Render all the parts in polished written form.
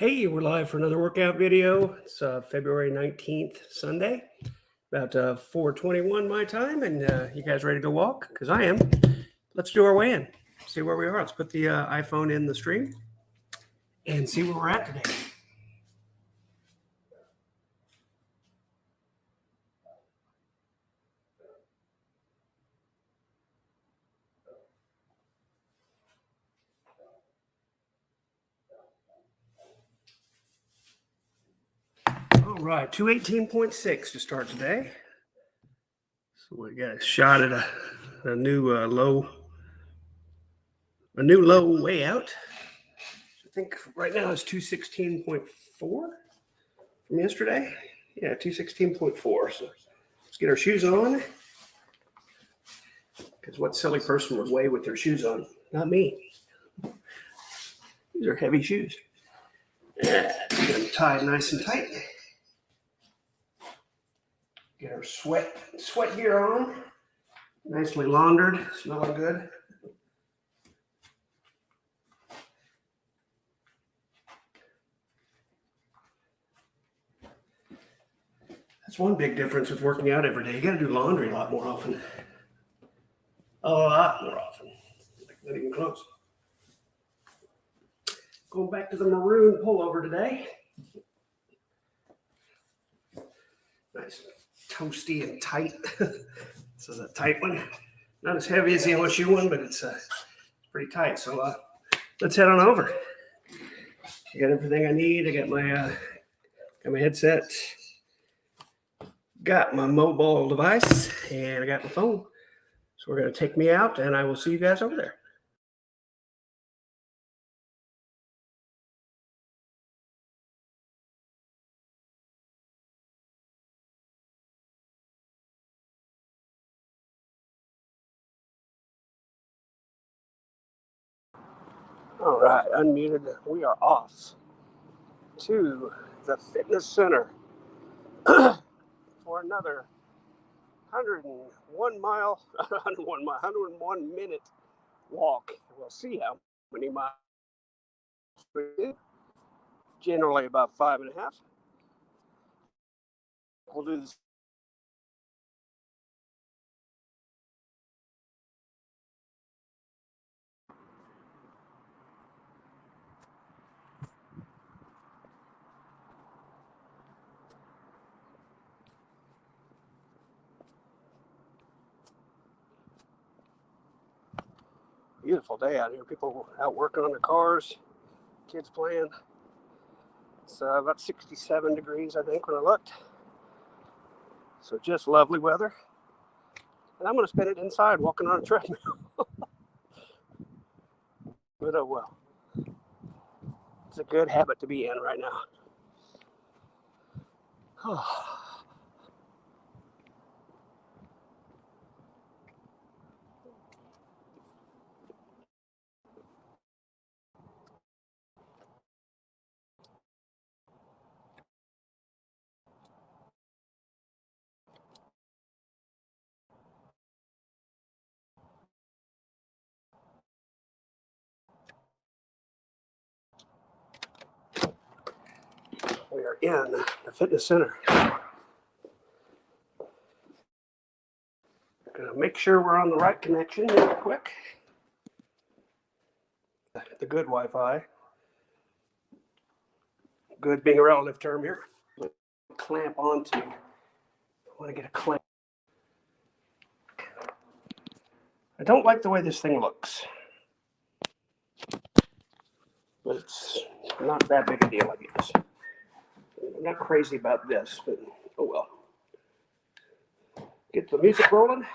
Hey, we're live for another workout video. It's February 19th, Sunday, about 4:21 my time, and you guys ready to walk? Because I am. Let's do our weigh-in, see where we are. Let's put the iPhone in the stream and see where we're at today. All right, 218.6 to start today. So we got a shot at a new low way out. I think right now it's 216.4 from yesterday. Yeah, 216.4. So let's get our shoes on. Because what silly person would weigh with their shoes on? Not me. These are heavy shoes. Get them tied nice and tight. Get our sweat gear on. Nicely laundered, smelling good. That's one big difference with working out every day. You got to do laundry a lot more often. A lot more often. Like not even close. Going back to the maroon pullover today. Nice, toasty and tight. This is a tight one. Not as heavy as the LSU one, but it's pretty tight. So let's head on over. I got everything I need. I got my headset, got my mobile device, and I got my phone. So we're going to take me out, and I will see you guys over there. All right, unmuted. We are off to the fitness center for another 101 minute walk. We'll see how many miles we do. Generally about 5.5. We'll do this. Beautiful day out here. People out working on their cars, kids playing. It's about 67 degrees, I think, when I looked. So just lovely weather. And I'm going to spend it inside walking on a treadmill. But oh well. It's a good habit to be in right now. We are in the fitness center. Gonna make sure we're on the right connection real quick. The good Wi-Fi. Good being a relative term here. Clamp onto. I want to get a clamp. I don't like the way this thing looks, but it's not that big a deal, I guess. I'm not crazy about this, but oh well. Get the music rolling.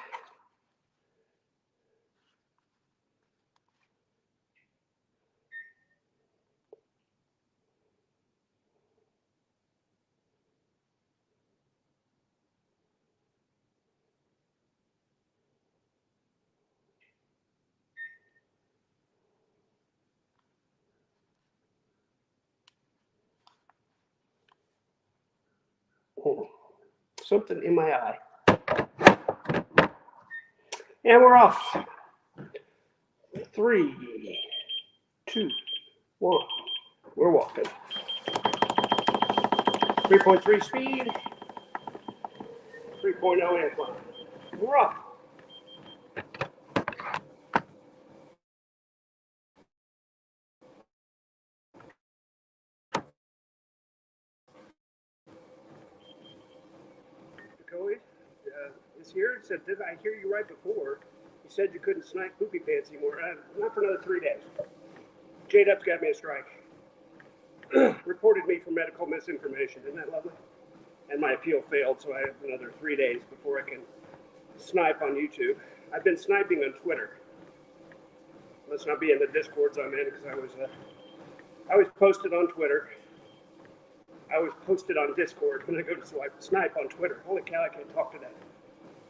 Something in my eye. And we're off. 3, 2, 1. We're walking. 3.3 speed, 3.0 incline. We're off. Cody is here. It said, did I hear you right before? You said you couldn't snipe poopy pants anymore. Not for another 3 days. J-Dub's got me a strike. Reported me for medical misinformation. Isn't that lovely? And my appeal failed, so I have another 3 days before I can snipe on YouTube. I've been sniping on Twitter. Let's not be in the discords I'm in, because I was posted on Twitter. I was posted on Discord when I go to snipe on Twitter. Holy cow, I can't talk today.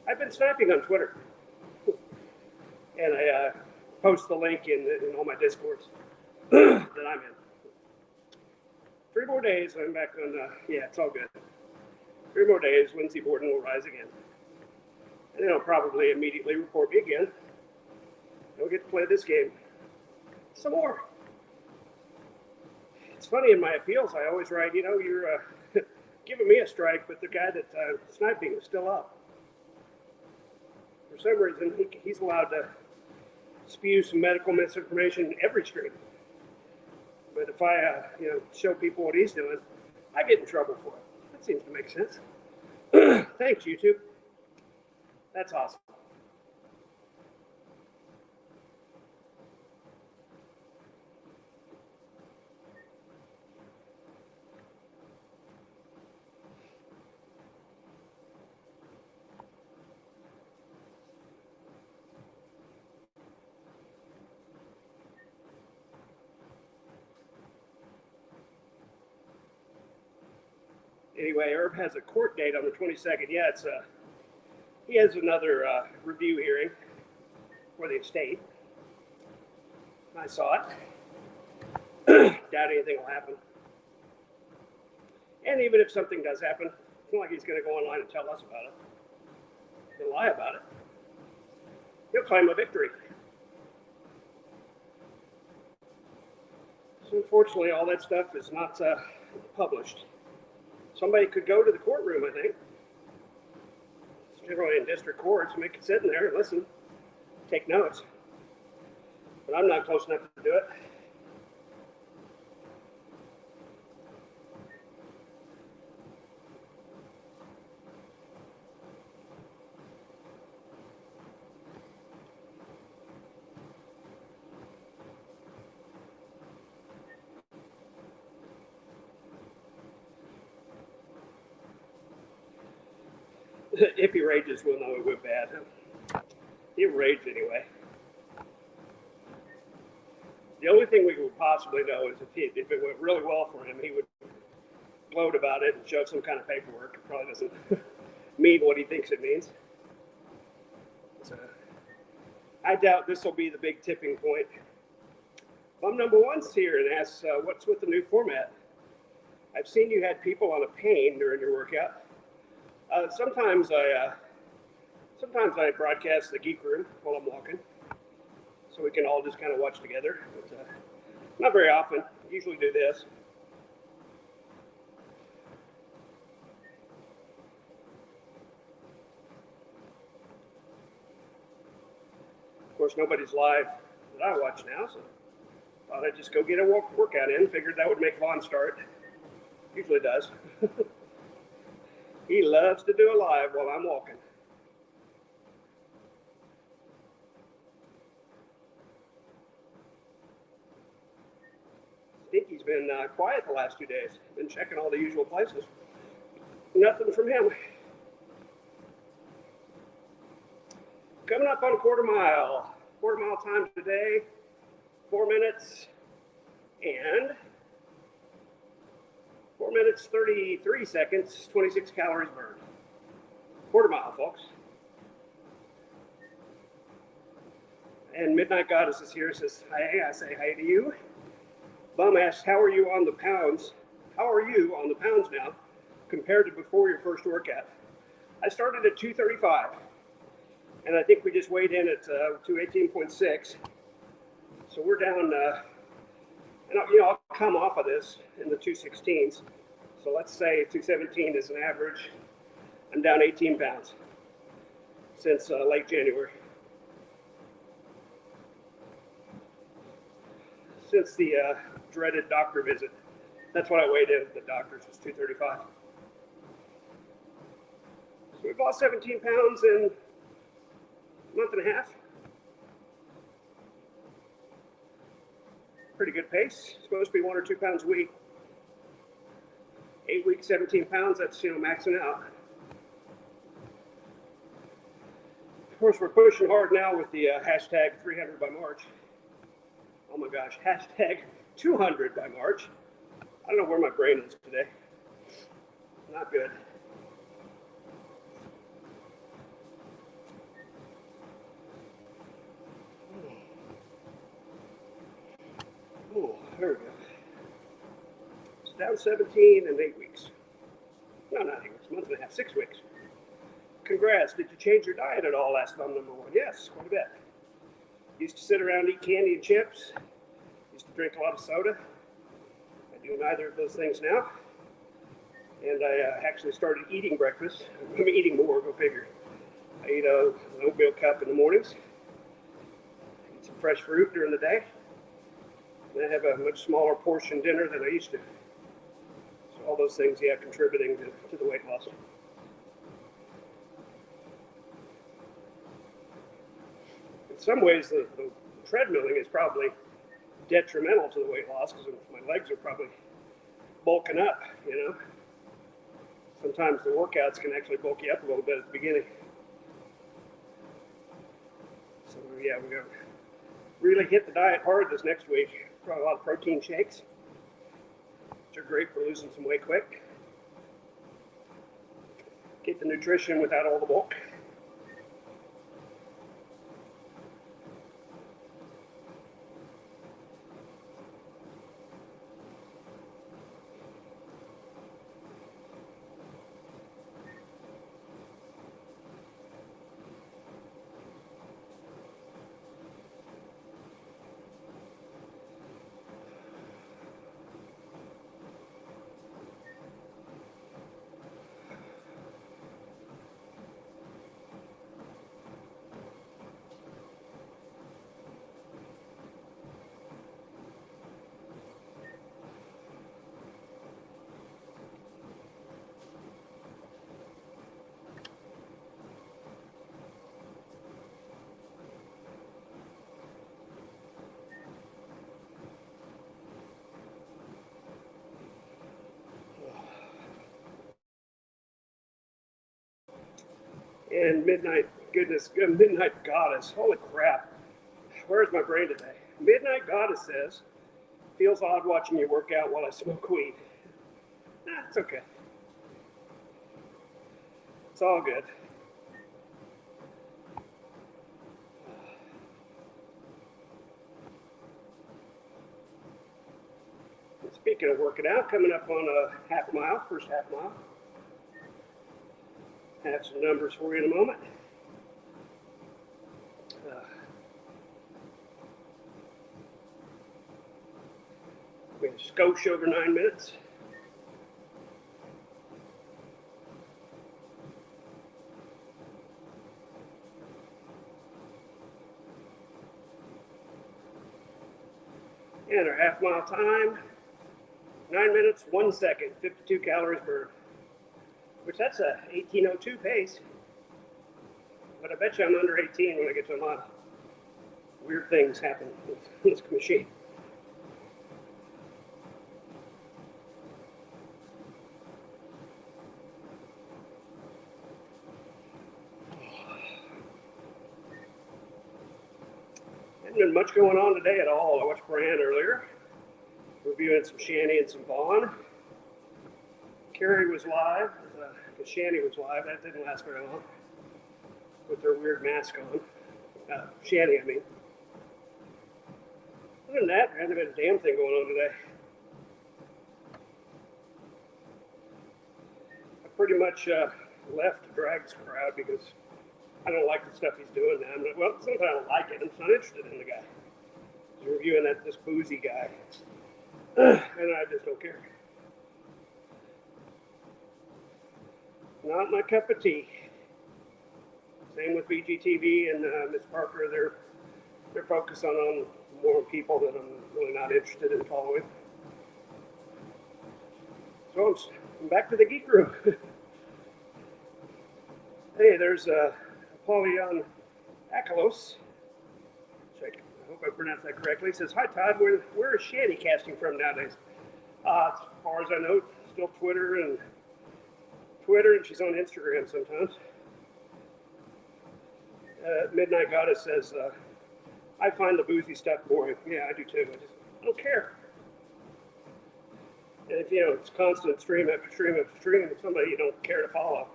I've been sniping on Twitter. And I post the link in all my Discords that I'm in. 3 more days, I'm back on, yeah, it's all good. 3 more days, Lindsey Borden will rise again. And then he'll probably immediately report me again. We'll get to play this game some more. It's funny, in my appeals, I always write, you know, you're giving me a strike, but the guy that sniping is still up. For some reason, he's allowed to spew some medical misinformation in every stream. But if I, show people what he's doing, I get in trouble for it. That seems to make sense. Thanks, YouTube. That's awesome. Anyway, Herb has a court date on the 22nd. Yeah, he has another review hearing for the estate. I saw it. Doubt anything will happen. And even if something does happen, it's not like he's going to go online and tell us about it. He'll lie about it. He'll claim a victory. So unfortunately, all that stuff is not published. Somebody could go to the courtroom, I think. It's generally in district courts, make it sit in there and listen, take notes. But I'm not close enough to do it. If he rages, we'll know it went bad. He'll rage anyway. The only thing we would possibly know is if it went really well for him, he would gloat about it and show some kind of paperwork. It probably doesn't mean what he thinks it means. So, I doubt this will be the big tipping point. Bum number one's here and asks, what's with the new format? I've seen you had people on a pane during your workout. Sometimes I broadcast the Geek Room while I'm walking, so we can all just kind of watch together. But, not very often. I usually do this. Of course, nobody's live that I watch now, so thought I'd just go get a workout in. Figured that would make Vaughn start. Usually does. He loves to do a live while I'm walking. Stinky's been quiet the last 2 days. Been checking all the usual places. Nothing from him. Coming up on quarter mile. Quarter mile time today, 4 minutes and 4 minutes, 33 seconds, 26 calories burned. Quarter mile, folks. And Midnight Goddess is here, says, hi, I say hi to you. Bum asks, how are you on the pounds? How are you on the pounds now compared to before your first workout? I started at 235, and I think we just weighed in at 218.6. So we're down, and I'll come off of this in the 216s. So So let's say 217 is an average. I'm down 18 pounds since late January. Since the dreaded doctor visit. That's what I weighed in at the doctor's, was 235. So we've lost 17 pounds in a month and a half. Pretty good pace. It's supposed to be 1 or 2 pounds a week. 8 weeks, 17 pounds, that's, maxing out. Of course, we're pushing hard now with the hashtag 300 by March. Oh my gosh, hashtag 200 by March. I don't know where my brain is today. Not good. Oh, there we go. It's down 17 in 8 weeks. No, not 8 weeks, a month and a half, 6 weeks. Congrats. Did you change your diet at all? Asked mom number 1. Yes, quite a bit. Used to sit around, eat candy and chips. Used to drink a lot of soda. I do neither of those things now. And I actually started eating breakfast. I'm eating more, go figure. I eat an oatmeal cup in the mornings. Eat some fresh fruit during the day. And I have a much smaller portion dinner than I used to. So all those things, contributing to the weight loss. In some ways, the treadmilling is probably detrimental to the weight loss because my legs are probably bulking up, Sometimes the workouts can actually bulk you up a little bit at the beginning. So we're going to really hit the diet hard this next week. Probably a lot of protein shakes, which are great for losing some weight quick. Get the nutrition without all the bulk. And midnight goddess, holy crap. Where's my brain today? Midnight goddess says, feels odd watching you work out while I smoke weed. Nah, it's okay. It's all good. Speaking of working out, coming up on a first half mile. Have some numbers for you in a moment. We have a skosh over 9 minutes. And our half mile time, 9 minutes, 1 second, 52 calories burned. Which that's a 18:02 pace. But I bet you I'm under 18 when I get to a mile. Weird things happen with this machine. Hasn't been much going on today at all. I watched Brian earlier, reviewing some Shanny and some Vaughn. Carrie was live, because Shanny was live. That didn't last very long, with her weird mask on. Shanny, I mean. Other than that, there hasn't been a damn thing going on today. I pretty much left Drag's crowd because I don't like the stuff he's doing now. Well, it's not that I don't like it. I'm just not interested in the guy. He's reviewing this boozy guy. And I just don't care. Not my cup of tea. Same with BGTV and Miss Parker. They're focused on more people that I'm really not interested in following. So I'm back to the geek room. Hey, there's Apollyon Akalos. I hope I pronounced that correctly. He says, "Hi Todd, where is Shanny casting from nowadays?" As far as I know, still Twitter, and she's on Instagram sometimes. Midnight Goddess says, "I find the boozy stuff boring." Yeah, I do too. I don't care. And if it's constant stream after stream after stream, if somebody you don't care to follow,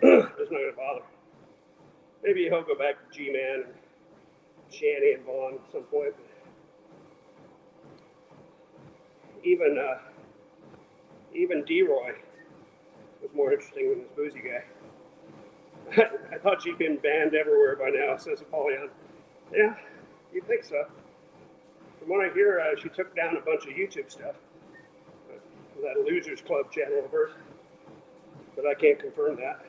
it's not going to bother. Maybe he'll go back to G-Man and Shanny and Vaughn at some point. Even D-Roy was more interesting than this boozy guy. I thought she'd been banned everywhere by now, says Apollyon. Yeah, you'd think so. From what I hear, she took down a bunch of YouTube stuff. That Losers Club channel of hers. But I can't confirm that.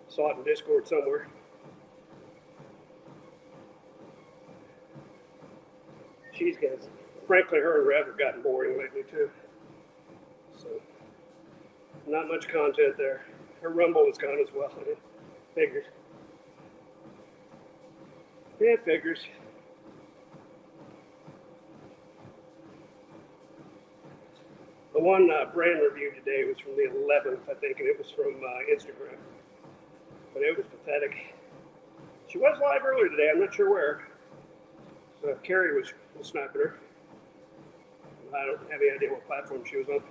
Saw it in Discord somewhere. She's getting, frankly, her and Rev have gotten boring lately too. So, not much content there. Her Rumble is gone as well. It figures. Yeah, it figures. The one brand review today was from the 11th, I think, and it was from Instagram. But it was pathetic. She was live earlier today. I'm not sure where. So Carrie was sniping her. I don't have any idea what platform she was on.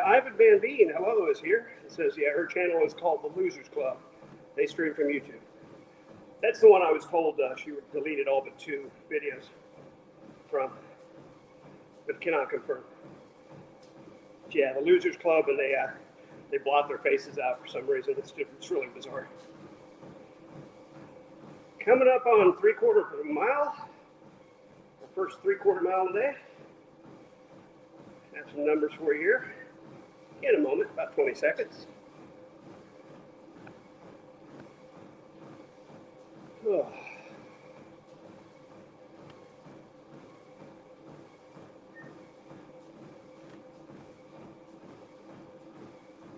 Ivan Van Veen, hello, is here. It says, yeah, her channel is called The Losers Club. They stream from YouTube. That's the one I was told she deleted all but 2 videos from, but cannot confirm. Yeah, The Losers Club, and they blot their faces out for some reason. It's really bizarre. Coming up on 3/4 of a mile, our first 3/4 mile today. Have some numbers for you here. In a moment, about 20 seconds. Oh.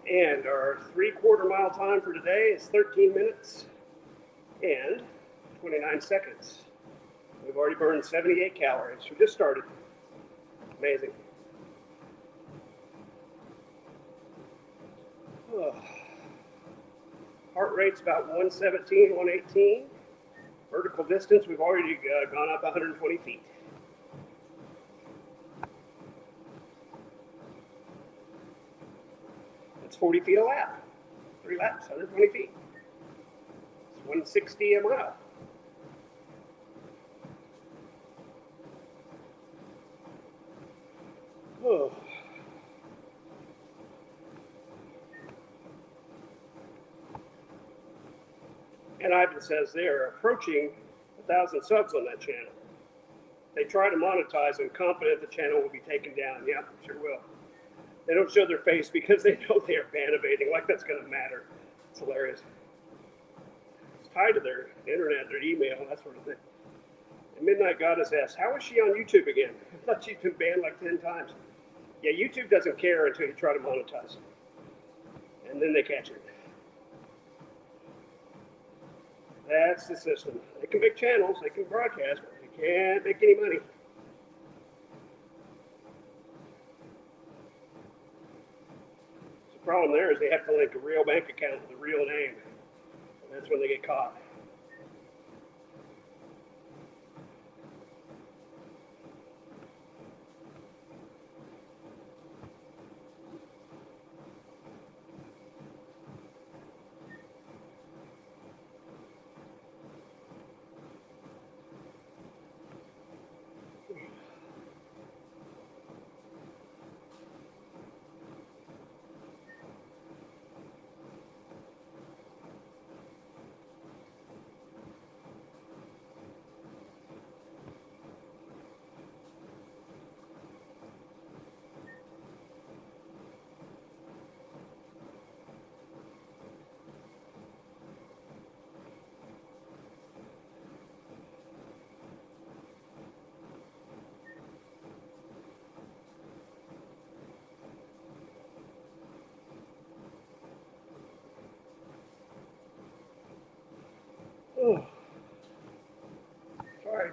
And our 3/4 mile time for today is 13 minutes and 29 seconds. We've already burned 78 calories. We just started. Amazing. Oh. Heart rate's about 117, 118. Vertical distance, we've already gone up 120 feet. That's 40 feet a lap. 3 laps, 120 feet. It's 160 a mile. Oh. And Ivan says they're approaching 1,000 subs on that channel. They try to monetize. I'm confident the channel will be taken down. Yeah, sure will. They don't show their face because they know they are ban evading. Like that's going to matter. It's hilarious. It's tied to their internet, their email, that sort of thing. And Midnight Goddess asks, how is she on YouTube again? I thought she's been banned like 10 times. Yeah, YouTube doesn't care until you try to monetize. And then they catch it. That's the system. They can make channels, they can broadcast, but they can't make any money. The problem there is they have to link a real bank account with a real name. And that's when they get caught.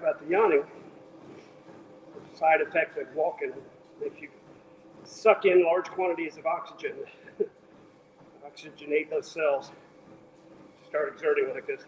about the yawning. The side effect of walking makes you suck in large quantities of oxygen. Oxygenate those cells. Start exerting like this.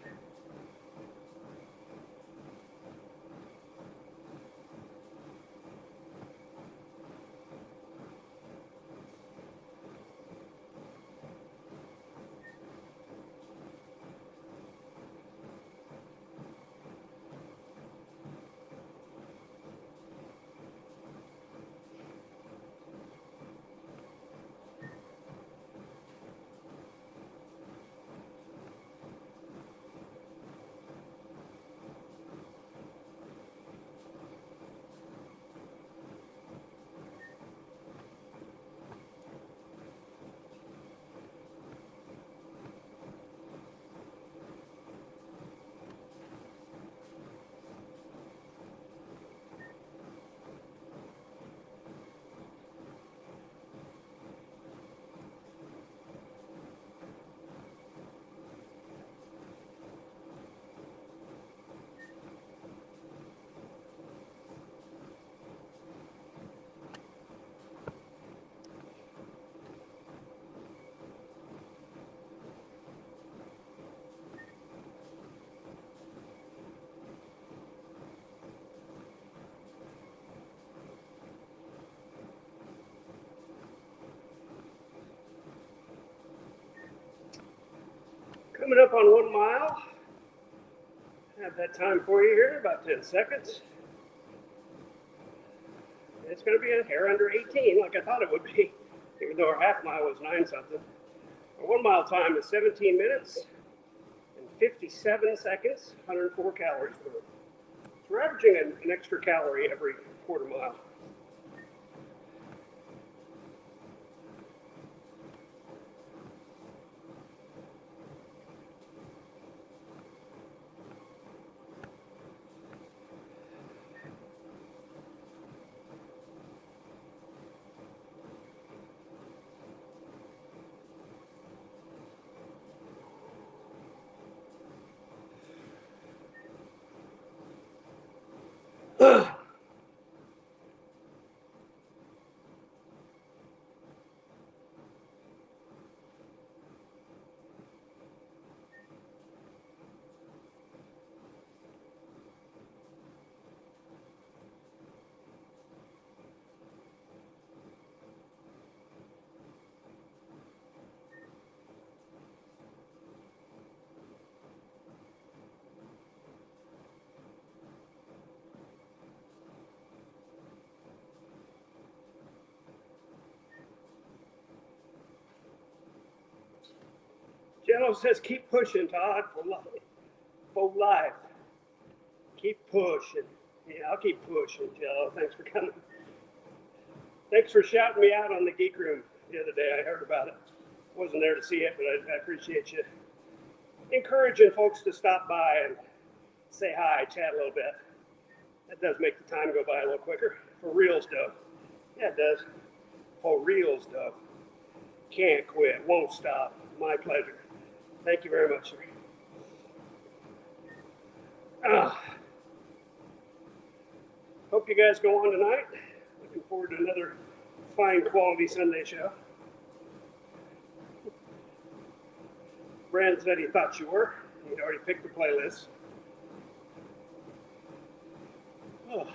Coming up on 1 mile. Have that time for you here, about 10 seconds. It's going to be a hair under 18, like I thought it would be, even though our half mile was 9 something. Our 1 mile time is 17 minutes and 57 seconds, 104 calories per minute. So we're averaging an extra calorie every quarter mile. Jello says, keep pushing, Todd, for life. For life. Keep pushing. Yeah, I'll keep pushing, Jello. Thanks for coming. Thanks for shouting me out on the Geek Room the other day. I heard about it. Wasn't there to see it, but I appreciate you encouraging folks to stop by and say hi, chat a little bit. That does make the time go by a little quicker. For reals, though. Yeah, it does. For reals, though. Can't quit. Won't stop. My pleasure. Thank you very much, sir. Hope you guys go on tonight. Looking forward to another fine quality Sunday show. Brand said he thought you were. He'd already picked the playlist. Oh.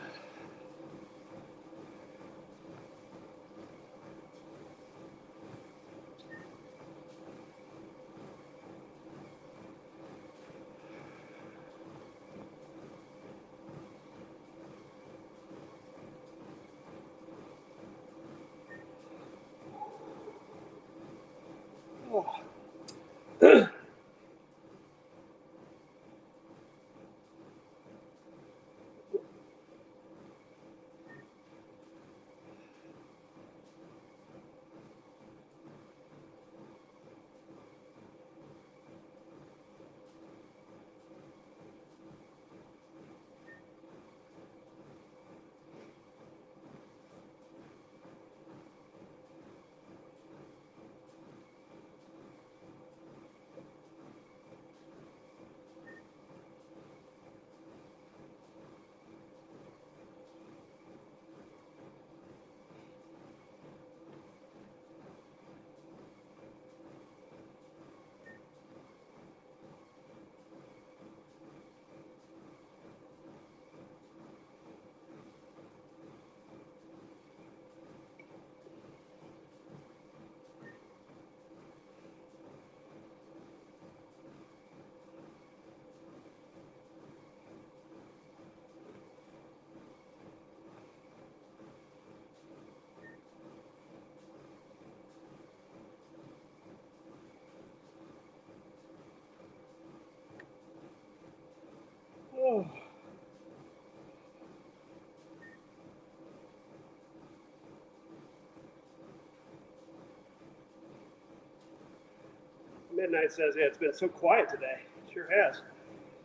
Midnight says, yeah, it's been so quiet today. It sure has.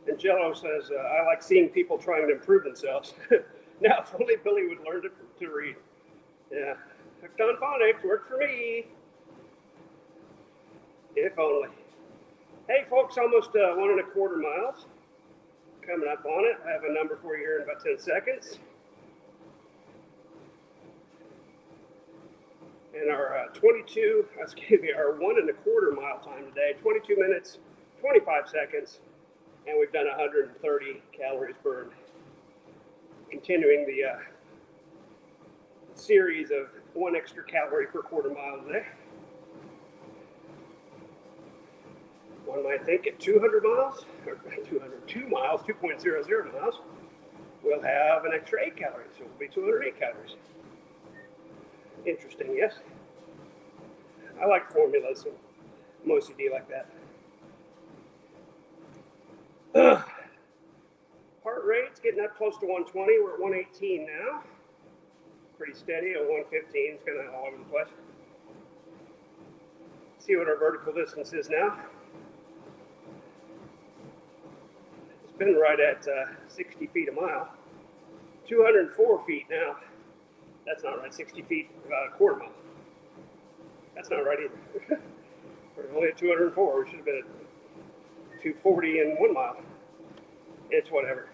And Jello says, I like seeing people trying to improve themselves. Now, if only Billy would learn to read. Yeah, hooked on phonics, worked for me. If only. Hey, folks, almost 1.25 miles. Coming up on it. I have a number for you here in about 10 seconds. And our our 1.25 mile time today, 22 minutes, 25 seconds, and we've done 130 calories burned. Continuing the series of 1 extra calorie per quarter mile today. One might think at 200 miles, or 202 miles, 2.00 miles, we'll have an extra 8 calories, so it'll be 208 calories. Interesting, yes? I like formulas, and I'm OCD like that. Heart rate's getting up close to 120. We're at 118 now. Pretty steady at 115. It's kind of all over the place. See what our vertical distance is now. It's been right at 60 feet a mile. 204 feet now. That's not right. 60 feet, about a quarter mile. That's not right either. We're only at 204. We should have been at 240 in 1 mile. It's whatever.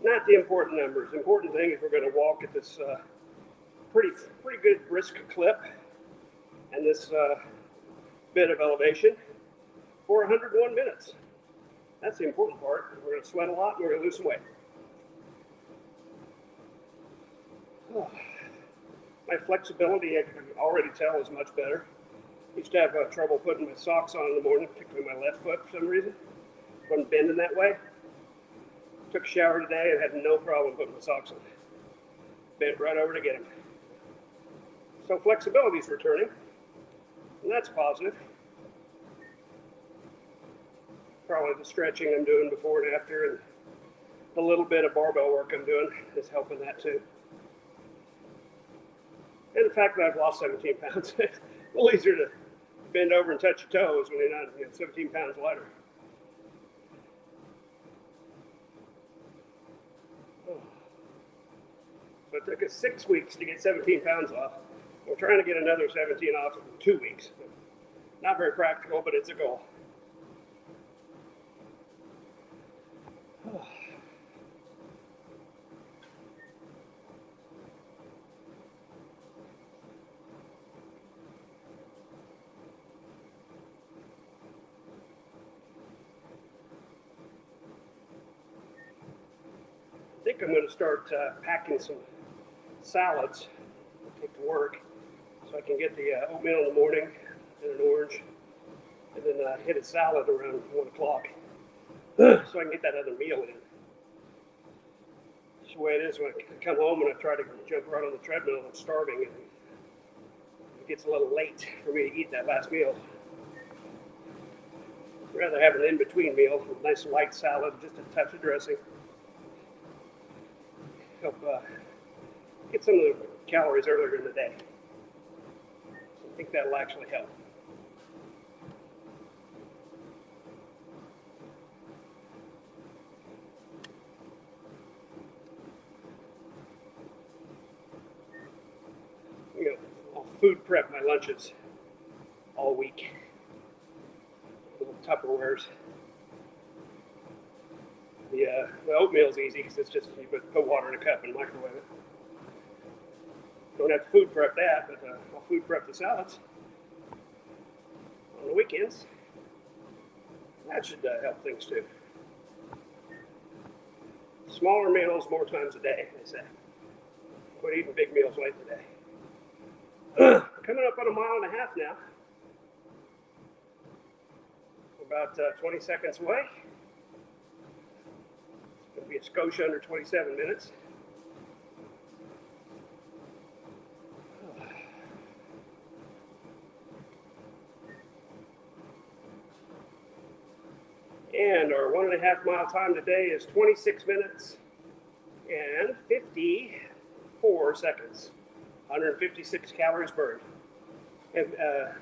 Not the important numbers. The important thing is we're going to walk at this pretty good brisk clip and this bit of elevation for 101 minutes. That's the important part. We're going to sweat a lot and we're going to lose some weight. My flexibility, I can already tell, is much better. Used to have trouble putting my socks on in the morning, particularly my left foot for some reason. Wasn't bending that way. Took a shower today and had no problem putting my socks on. Bent right over to get them. So flexibility is returning, and that's positive. Probably the stretching I'm doing before and after, and the little bit of barbell work I'm doing is helping that too. And the fact that I've lost 17 pounds, it's a little easier to bend over and touch your toes when you're not 17 pounds lighter. So it took us 6 weeks to get 17 pounds off. We're trying to get another 17 off in 2 weeks. Not very practical, but it's a goal. I think I'm going to start packing some salads to take to work so I can get the oatmeal in the morning and an orange, and then hit a salad around 1 o'clock so I can get that other meal in. That's the way it is when I come home and I try to jump right on the treadmill. I'm starving and it gets a little late for me to eat that last meal. I'd rather have an in-between meal, a nice light salad, just a touch of dressing. Help get some of the calories earlier in the day. I think that'll actually help. I'll food prep my lunches all week. Little Tupperwares. The oatmeal's easy because it's just you put water in a cup and microwave it. Don't have to food prep that, but I'll food prep the salads on the weekends. That should help things too. Smaller meals more times a day, they say. Quit eating big meals late in the day. Coming up on 1.5 miles now. About 20 seconds away. It's going to be a skosh under 27 minutes. And our 1.5 mile time today is 26 minutes and 54 4 seconds. 156 calories burned. And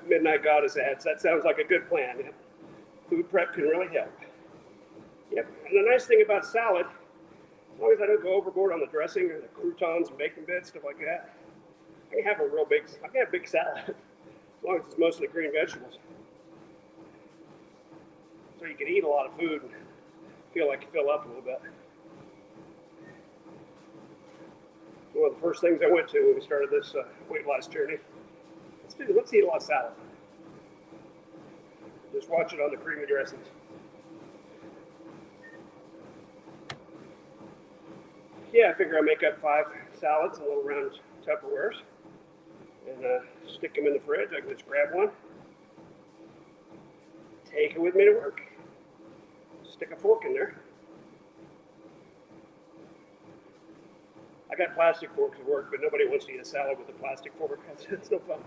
Midnight Goddess adds, that sounds like a good plan. Yep. Food prep can really help. Yep, and the nice thing about salad, as long as I don't go overboard on the dressing or the croutons and bacon bits, stuff like that, I can have a big salad, as long as it's mostly green vegetables. So you can eat a lot of food and feel like you fill up a little bit. One of the first things I went to when we started this weight loss journey. Let's eat a lot of salad. Just watch it on the creamy dressings. Yeah, I figure I make up 5 salads in little round Tupperwares and stick them in the fridge. I can just grab one, take it with me to work, stick a fork in there. I got plastic forks at work, but nobody wants to eat a salad with a plastic fork. It's no fun.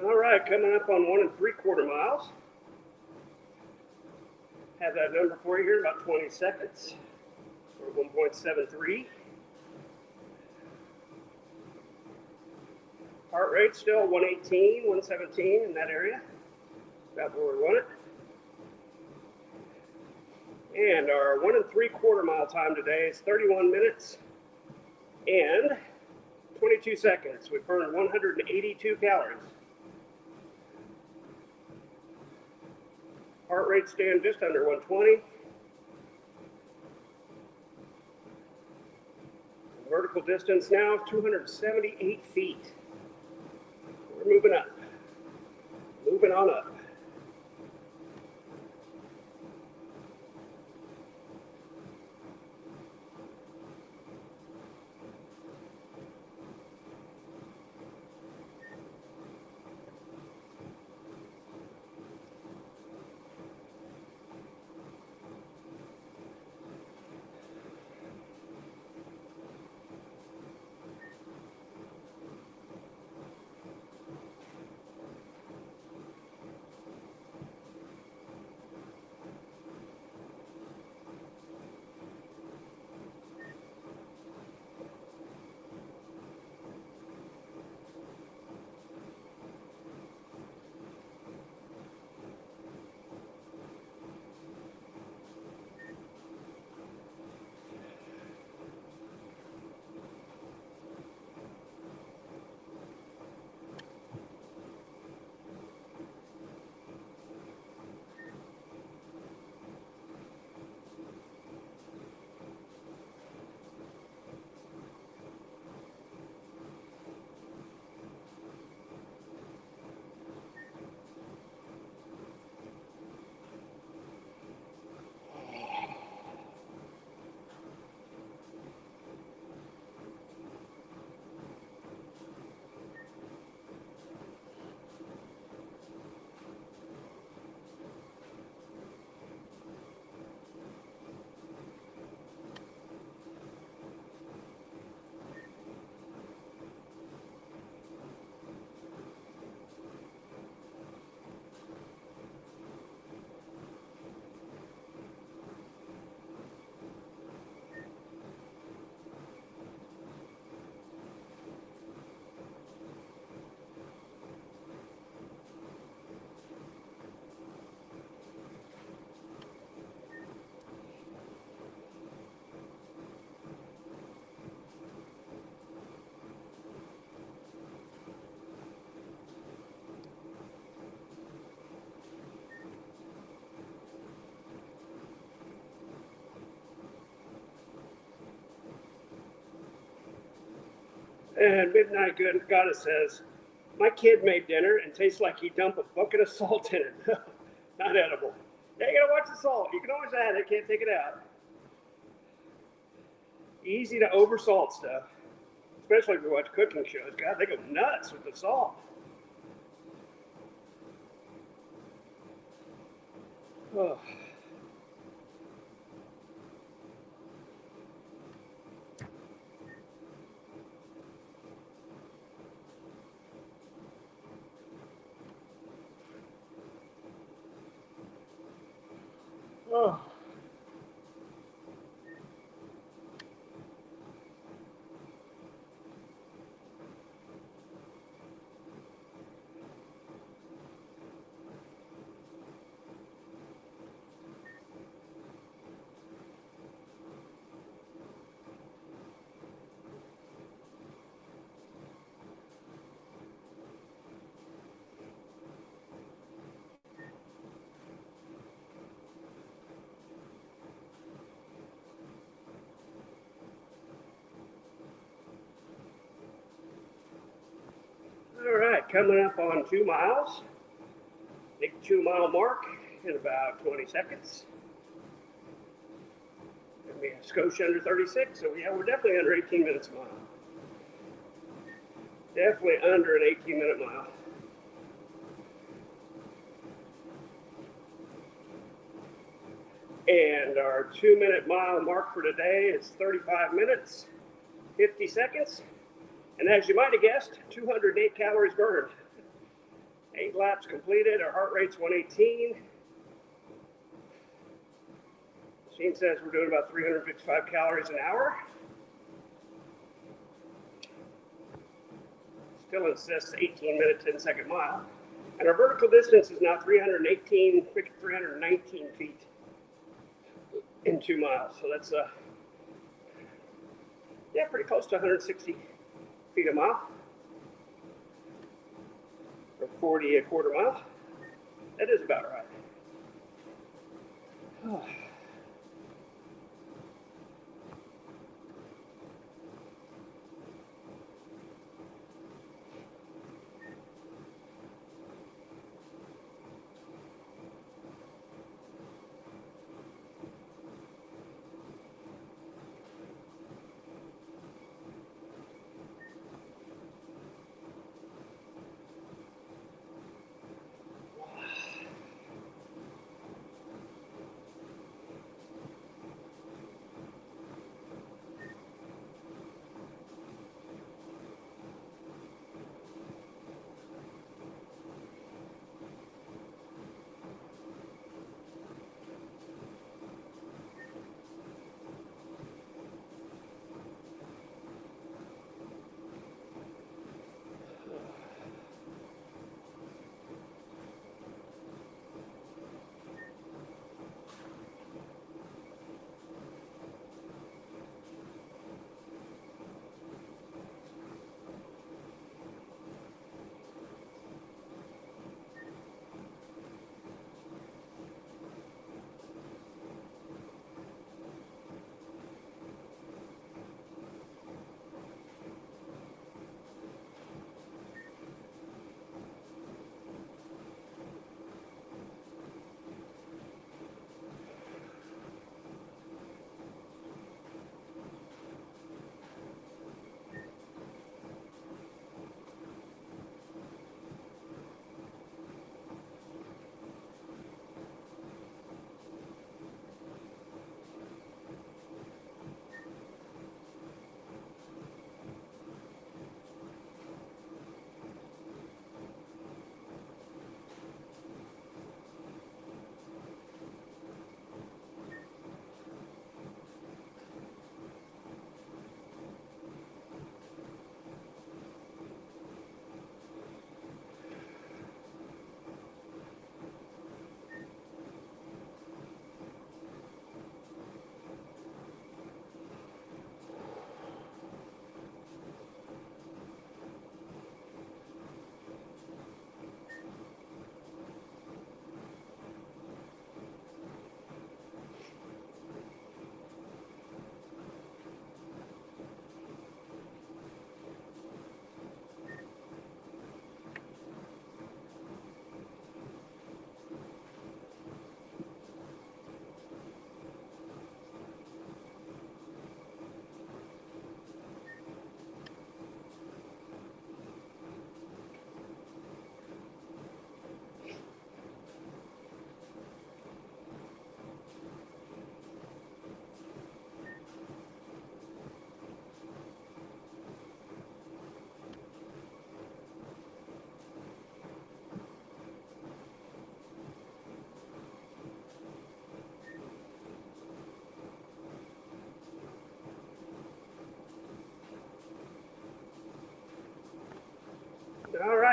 All right, coming up on 1 3/4 miles. Have that number for you here, about 20 seconds, or 1.73. Heart rate still 118, 117 in that area, about where we want it. And our 1 3/4 mile time today is 31 minutes and 22 seconds. We burned 182 calories. Heart rate staying just under 120. Vertical distance now 278 feet. We're moving up. Moving on up. And Midnight Goddess says, my kid made dinner and tastes like he dumped a bucket of salt in it. Not edible. Yeah, you gotta watch the salt. You can always add it, can't take it out. Easy to oversalt stuff, especially if you watch cooking shows. God, they go nuts with the salt. Oh. Oh. All right, coming up on 2 miles. Make the 2 mile mark in about 20 seconds. Gonna be a skosh under 36, so yeah, we're definitely under 18 minutes a mile. Definitely under an 18-minute mile. And our 2-minute mile mark for today is 35 minutes, 50 seconds. And as you might have guessed, 208 calories burned. 8 laps completed, our heart rate's 118. Machine says we're doing about 355 calories an hour. Still insists 18-minute, 10-second mile. And our vertical distance is now 319 feet in 2 miles. So that's, yeah, pretty close to 160 feet a mile. Or 40 a quarter mile. That is about right. Oh.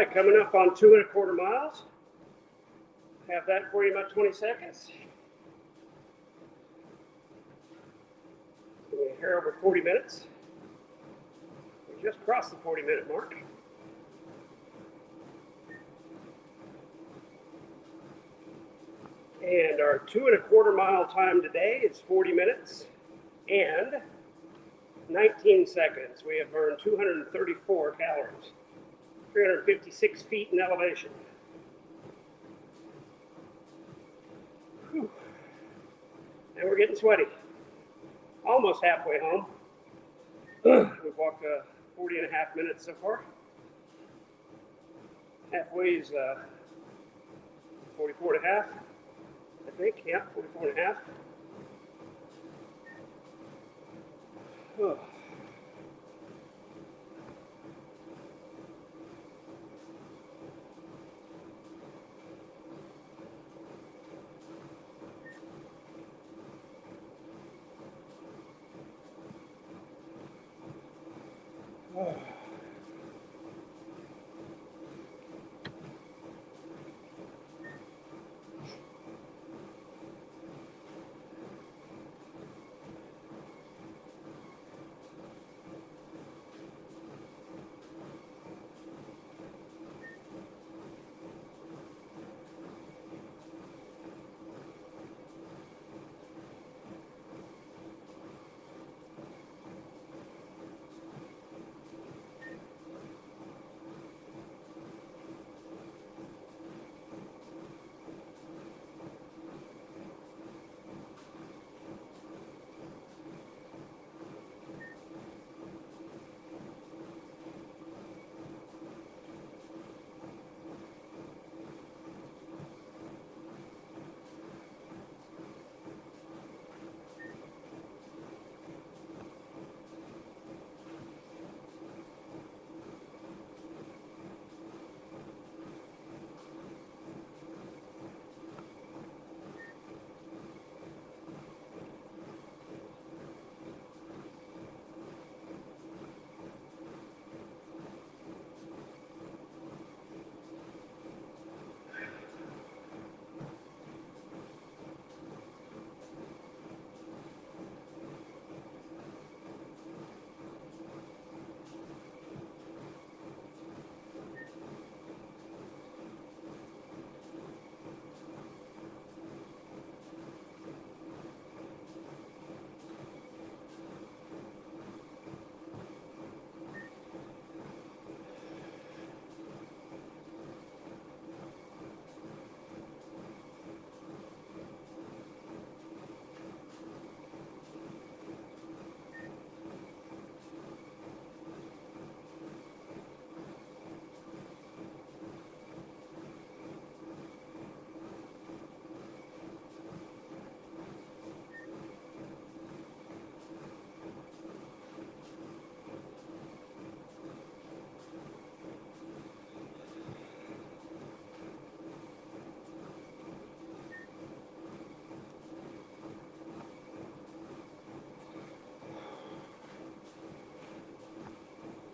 right, coming up on 2¼ miles. Have that for you in about 20 seconds. We're here over 40 minutes. We just crossed the 40-minute mark. And our 2¼ mile time today is 40 minutes and 19 seconds. We have burned 234 calories, 356 feet in elevation. Whew. And we're getting sweaty. Almost halfway home. We've walked 40.5 minutes so far. Halfway is 44.5, I think. Yeah, 44.5. Oh. Oh.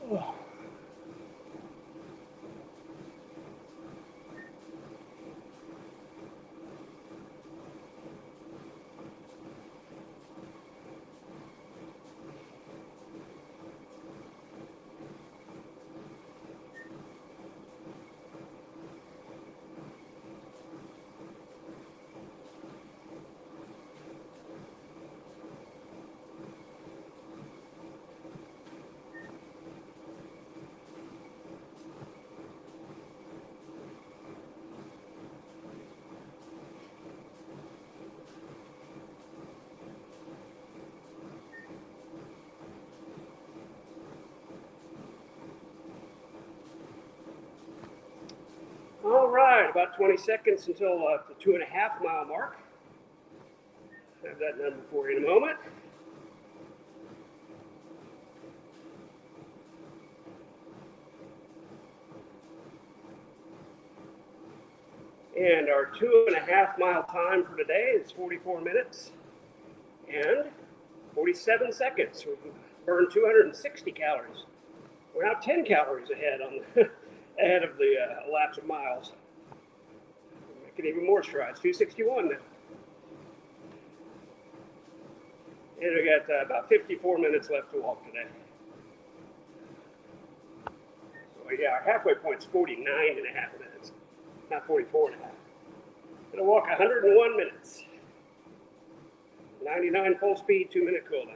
Oh. All right, about 20 seconds until the 2½ mile mark. Have that number for you in a moment. And our 2½ mile time for today is 44 minutes and 47 seconds. We've burned 260 calories. We're now 10 calories ahead on ahead of the elapsed miles. Making even more strides. 261 now. And we got about 54 minutes left to walk today. So yeah, our halfway point's 49 and a half minutes, not 44 and a half. Gonna walk 101 minutes. 99 full speed, 2-minute cool down.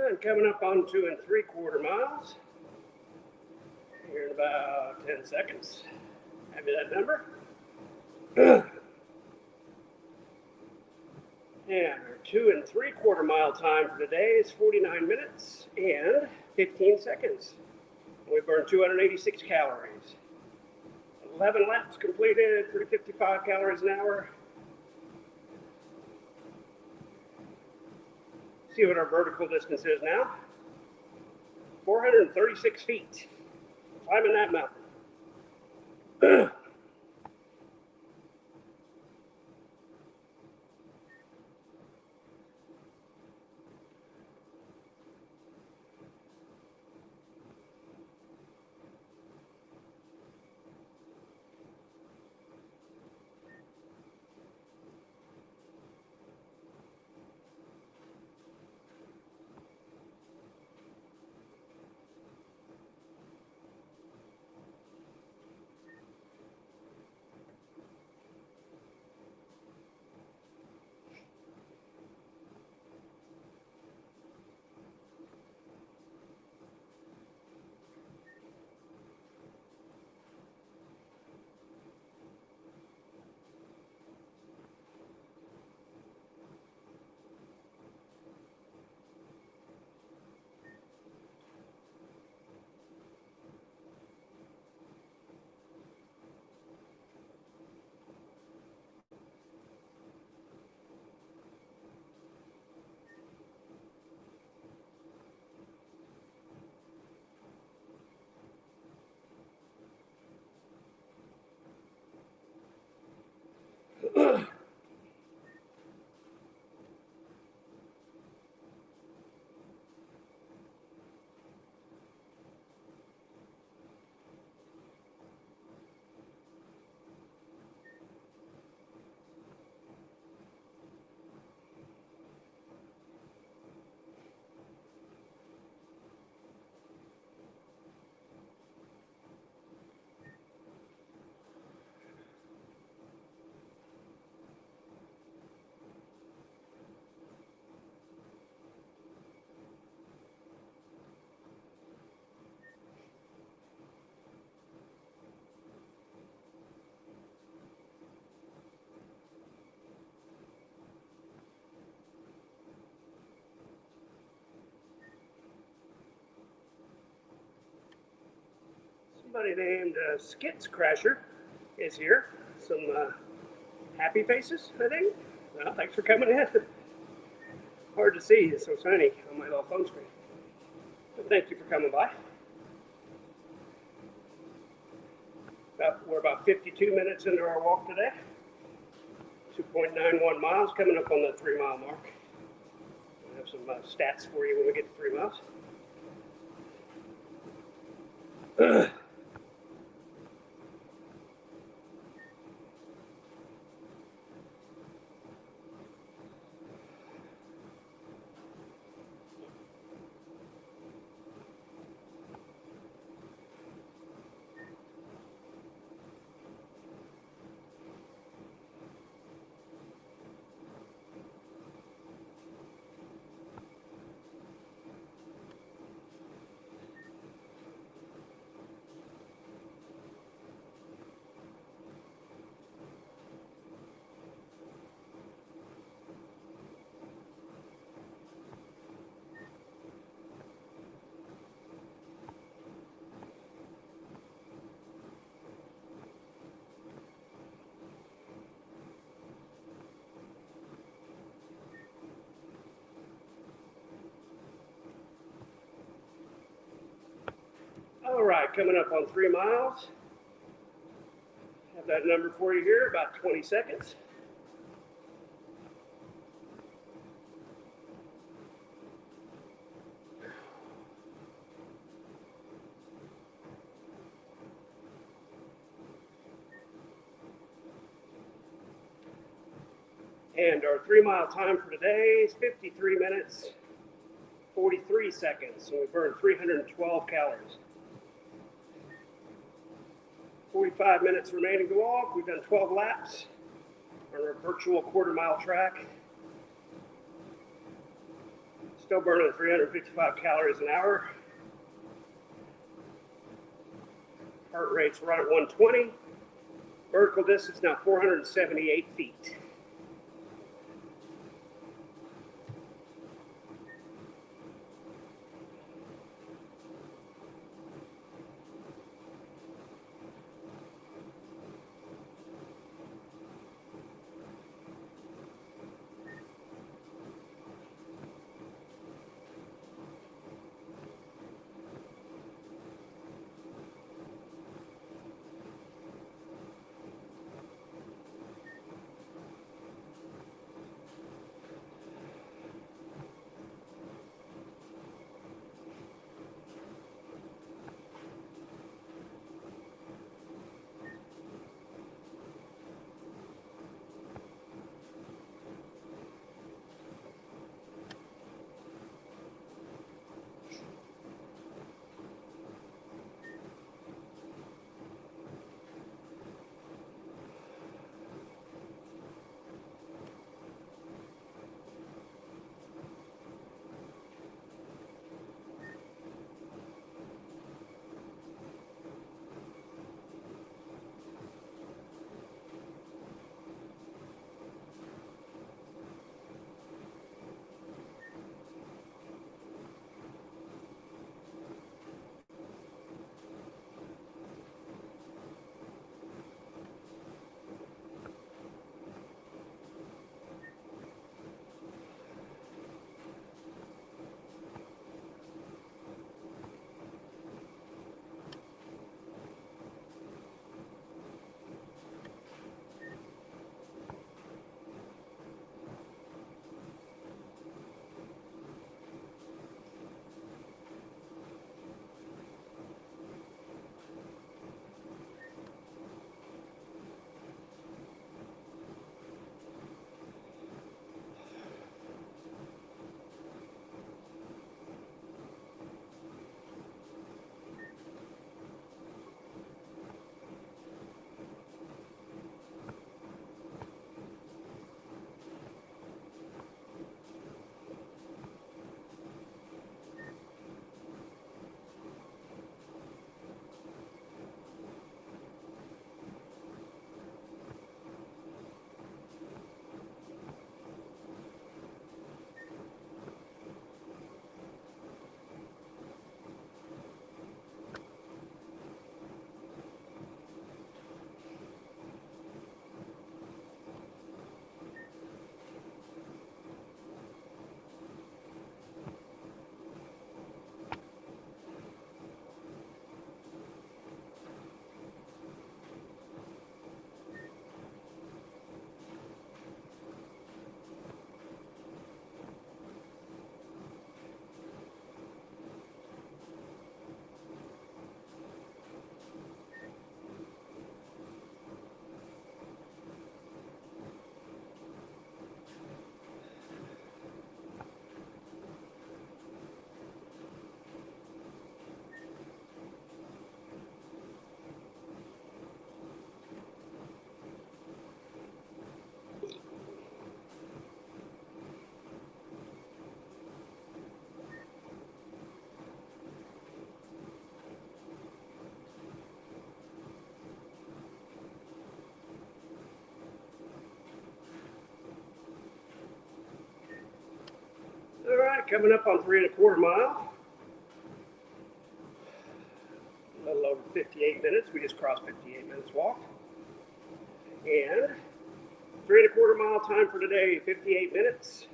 And coming up on 2 3/4 miles. Here in about 10 seconds. Have you that number? And our 2 3/4 mile time for today is 49 minutes and 15 seconds. We burned 286 calories. 11 laps completed, 355 calories an hour. See what our vertical distance is now. 436 feet. Climbing that mountain. somebody named Skits Crasher is here. Some happy faces, I think. Well, thanks for coming in. Hard to see, it's so tiny on my little phone screen. But thank you for coming by. We're about 52 minutes into our walk today. 2.91 miles, coming up on the 3 mile mark. I have some stats for you when we get to 3 miles. All right, coming up on 3 miles. Have that number for you here, about 20 seconds. And our 3 mile time for today is 53 minutes, 43 seconds. And we burned 312 calories. 45 minutes remaining to walk. We've done 12 laps on our virtual quarter-mile track. Still burning 355 calories an hour. Heart rate's right at 120. Vertical distance now 478 feet. Coming up on 3¼ mile. A little over 58 minutes. We just crossed 58 minutes walk. And 3¼ mile time for today, 58 minutes,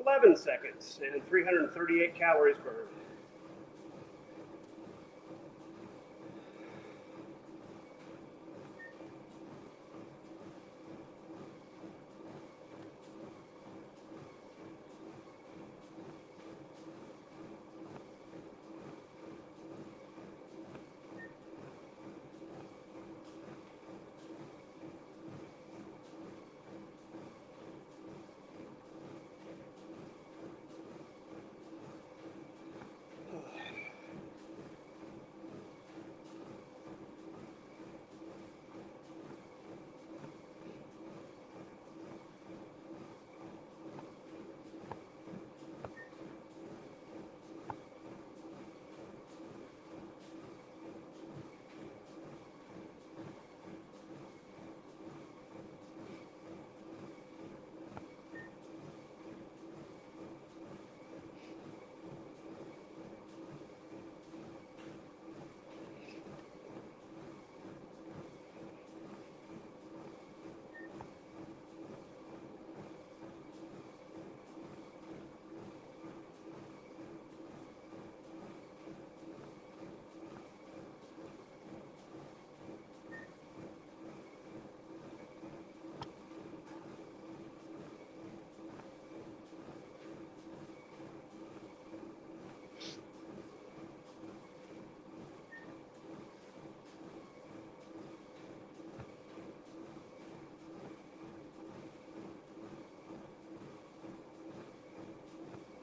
11 seconds, and 338 calories burned.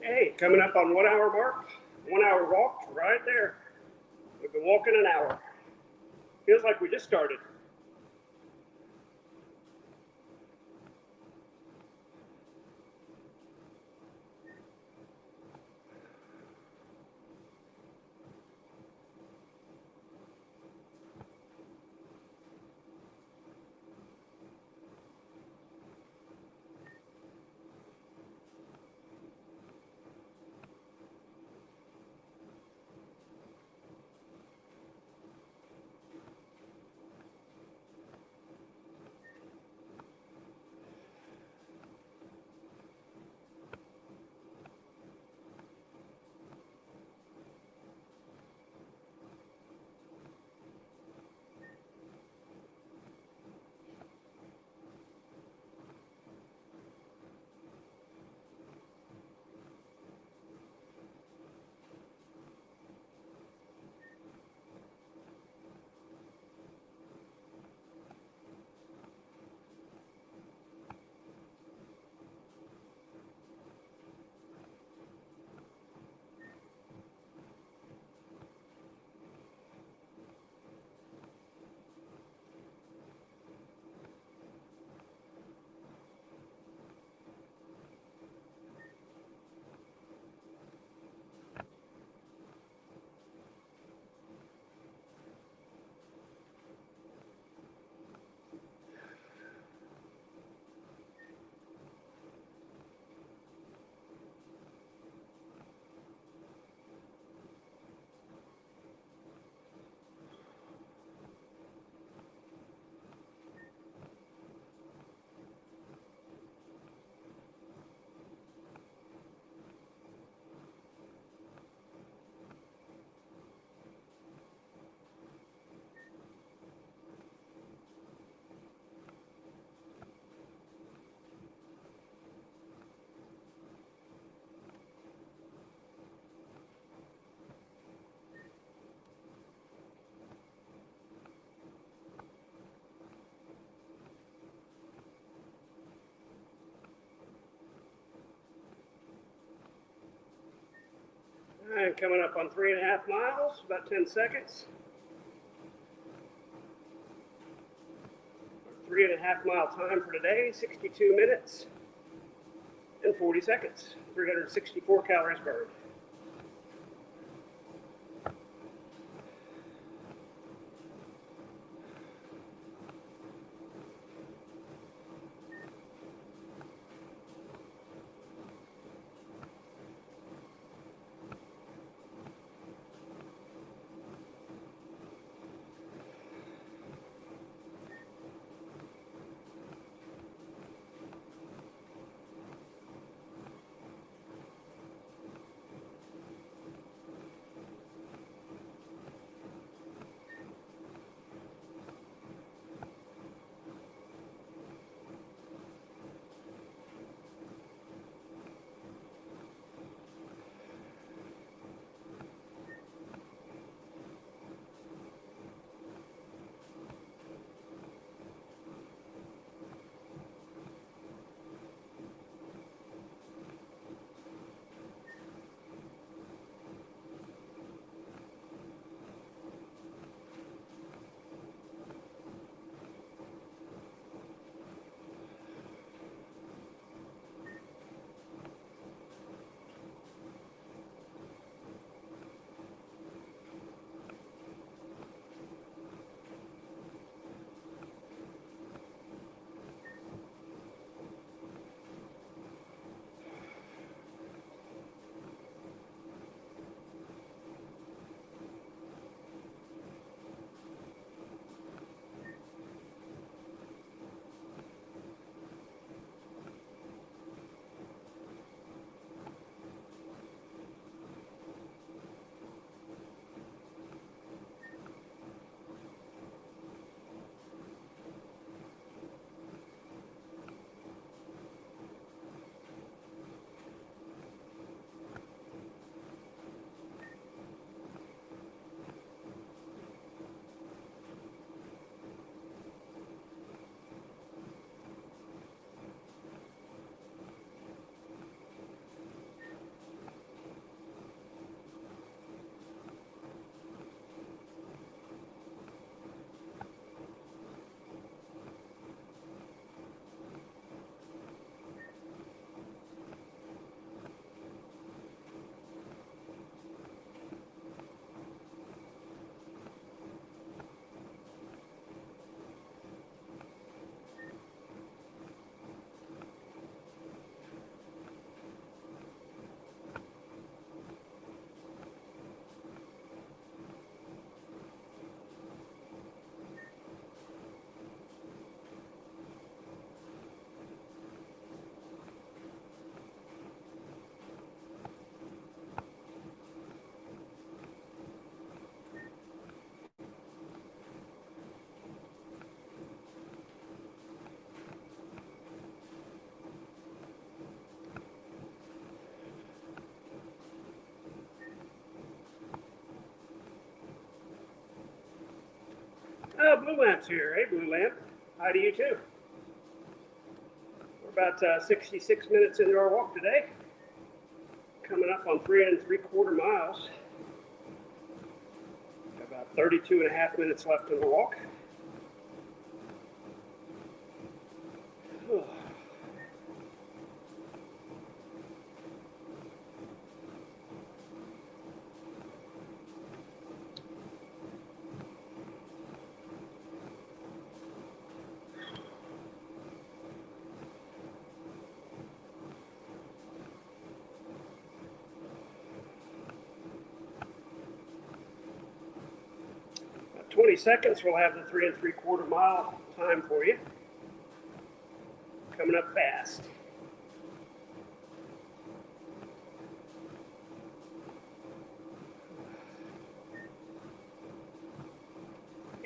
Hey, coming up on 1 hour mark, 1 hour walk, right there. We've been walking an hour. Feels like we just started. And coming up on 3½ miles, about 10 seconds. 3½ mile time for today, 62 minutes and 40 seconds, 364 calories burned. Blue Lamp's here. Hey, Blue Lamp. Hi to you too. We're about 66 minutes into our walk today. Coming up on 3 3/4 miles. About 32 and a half minutes left in the walk. About 20 seconds, we'll have the 3 3/4 mile time for you. Coming up fast.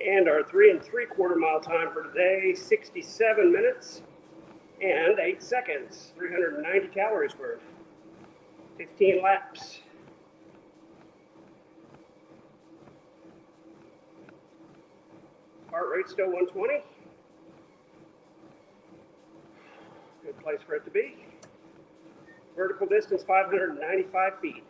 And our 3 3/4 mile time for today, 67 minutes and 8 seconds, 390 calories burned, 15 laps. Heart rate still 120. Good place for it to be. Vertical distance 595 feet.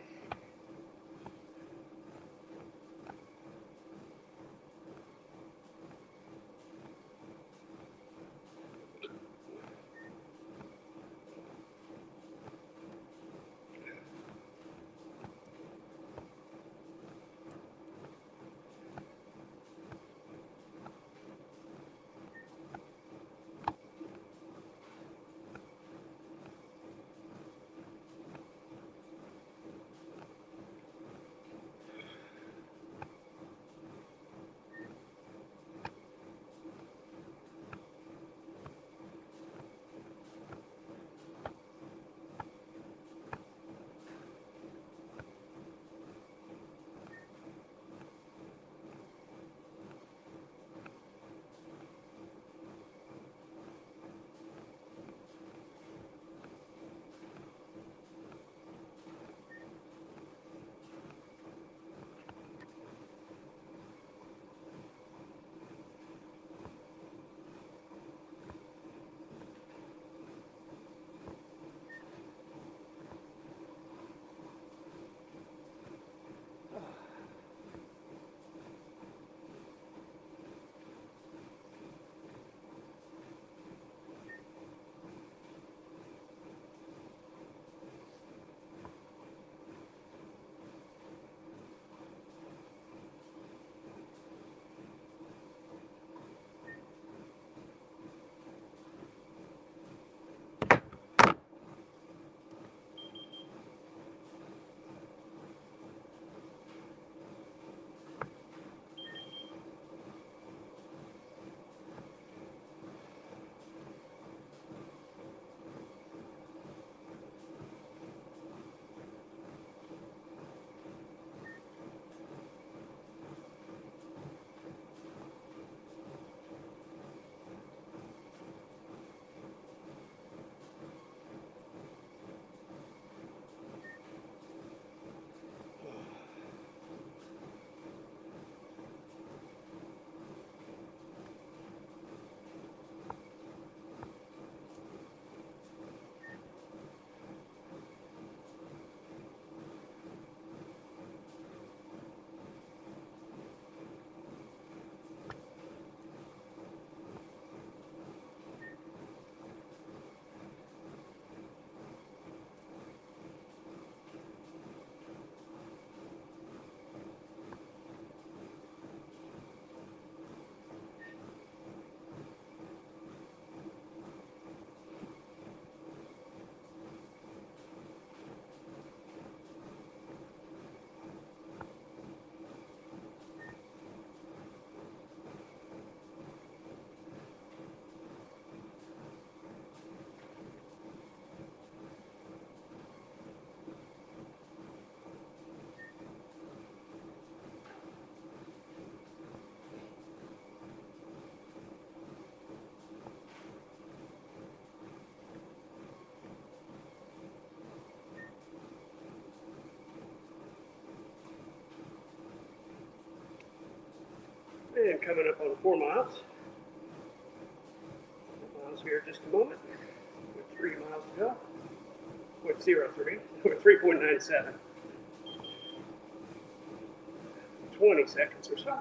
And coming up on 4 miles. 4 miles here in just a moment. With 3 miles to go. With 0.3. With 3.97. 20 seconds or so.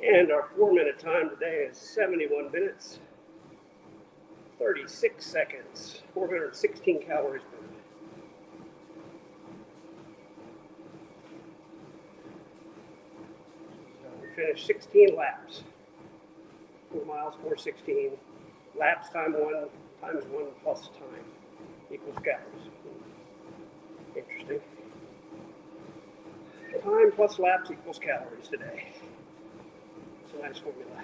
And our 4-minute time today is 71 minutes, 36 seconds, 416 calories burned. So we finished 16 laps, 4 miles, 416. Laps times 1 plus time equals calories. Interesting. Time plus laps equals calories today. It's a nice formula.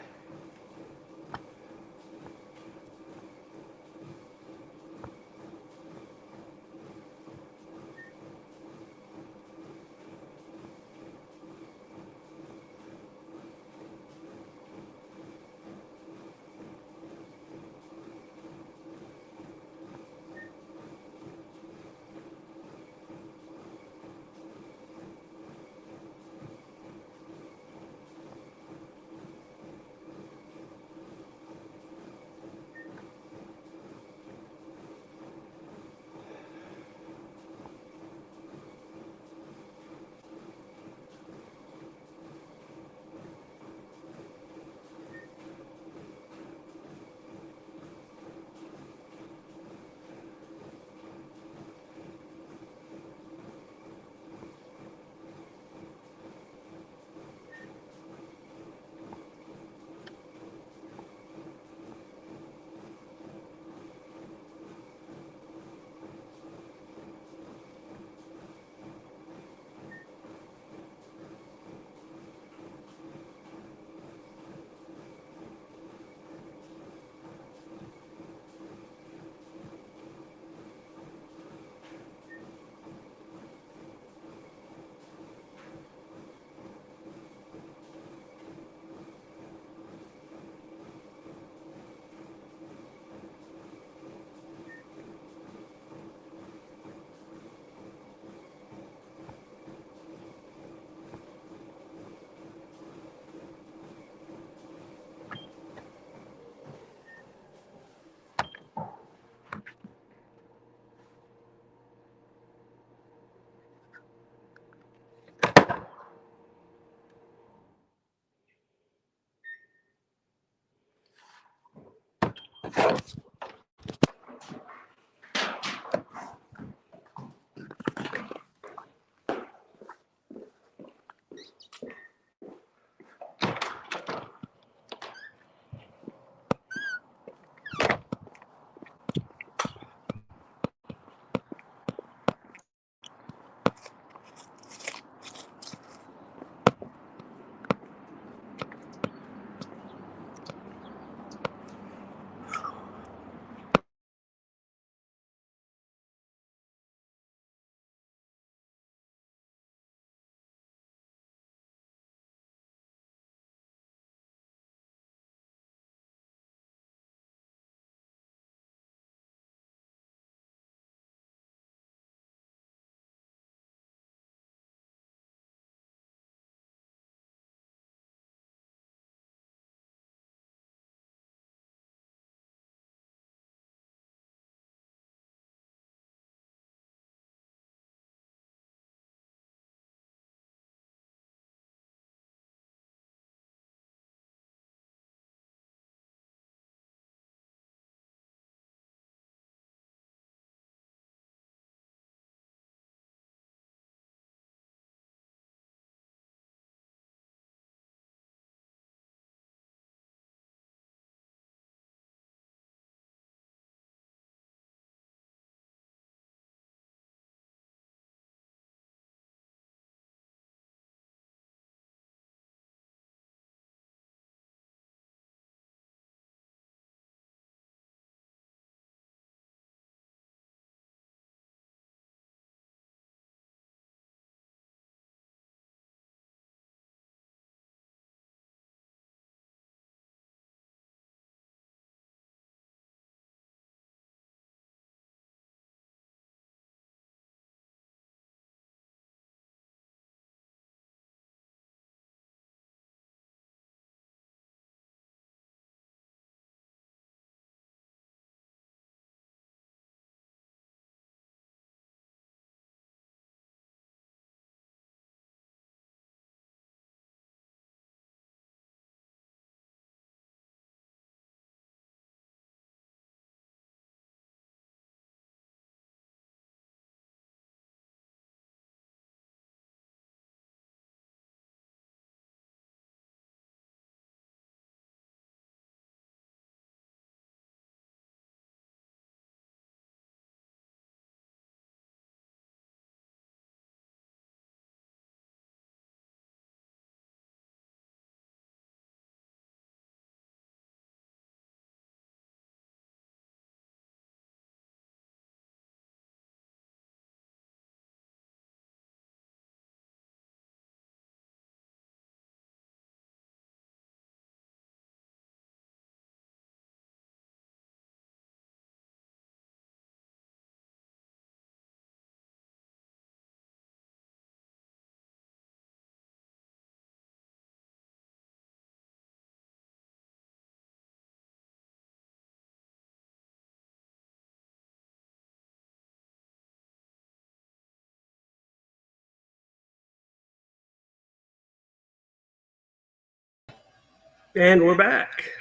And we're back.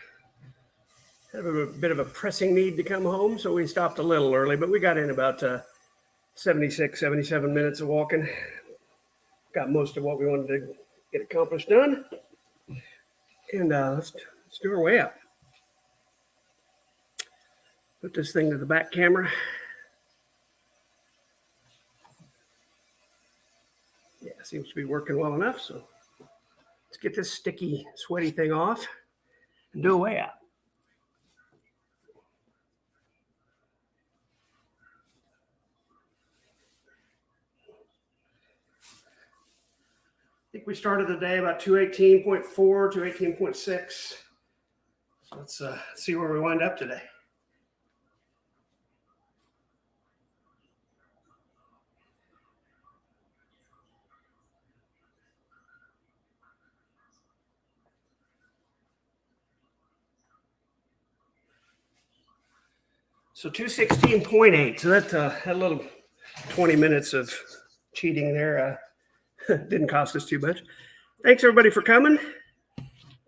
Had a bit of a pressing need to come home, so we stopped a little early, but we got in about 76, 77 minutes of walking. Got most of what we wanted to get accomplished done. And let's do our way up. Put this thing to the back camera. Yeah, seems to be working well enough, so let's get this sticky, sweaty thing off and do a way out. I think we started the day about 218.4, 218.6. So let's see where we wind up today. So 216.8. So that's a little 20 minutes of cheating there. Didn't cost us too much. Thanks everybody for coming.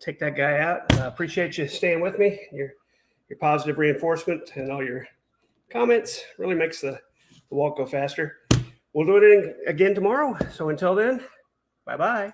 Take that guy out. Appreciate you staying with me. Your positive reinforcement and all your comments really makes the walk go faster. We'll do it again tomorrow. So until then, bye-bye.